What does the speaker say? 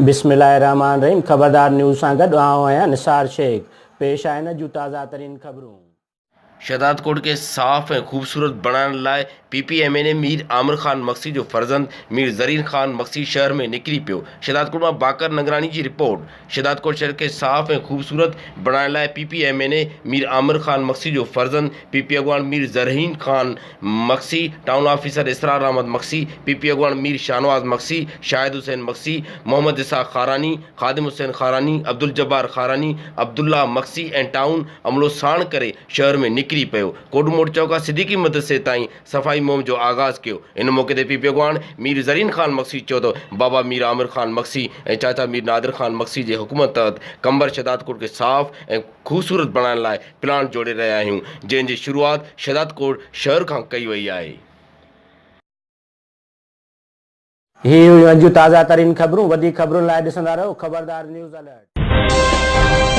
बिस्मिल्लाहिर्रहमानिर्रहीम। खबरदार न्यूज़ सां गॾु आहियां निसार शेख। पेश आहिनि जूं ताज़ा तरीन ख़बरूं। शहदादकोट के साफ़ ऐं खूबसूरत बणाइण लाइ PPMA ने मीर आमिर ख़ान मक्सी जो फर्ज़ंद मीर ज़रीन ख़ान मक्सी शहर में निकिरी पियो। शहदादकोट मां बाकर नगरानी जी रिपोर्ट। शहदादकोट शहर के साफ़ ऐं खूबसूरत बणाइण लाइ PPMA ने मीर आमिर ख़ान मक्सी जो फर्ज़ंद PP अॻवान Mir Zarin Khan Maksi, town officer Israr Ahmed Maksi, PP अॻवान मीर शाहनवाज़ मक्सी, शाहिद हुसैन मक्सी, मोहम्मद इसाक़ खारानी, ख़ादिम हुसैन खारानी, अब्दुल जब्बार खारानी, अब्दुल्ला मक्सी ऐं टाउन अमलो साण करे शहर में निकिरी पियो। कोटमोट चौका सिद्दीकी मदरसे ताईं सफ़ाई मुहिम जो आगाज़ कयो। इन मौक़े ते PP अॻवान मीर ज़रीन ख़ान मक्सी चयो त बाबा मीर आमिर ख़ान मक्सी ऐं चाचा मीर नादिर ख़ान मक्सी जे हुकूमत तहत कंबर शहदादकोट खे साफ़ ऐं खूबसूरत बणाइण लाइ प्लान जोड़े रहिया आहियूं, जंहिं जी शुरूआत शहदादकोट शहर खां कई वई आहे। ही हुयूं अॼु ताज़ा तरीन ख़बरूं। वधीक ख़बरुनि लाइ ॾिसंदा रहो खबरदार न्यूज़ अलर्ट।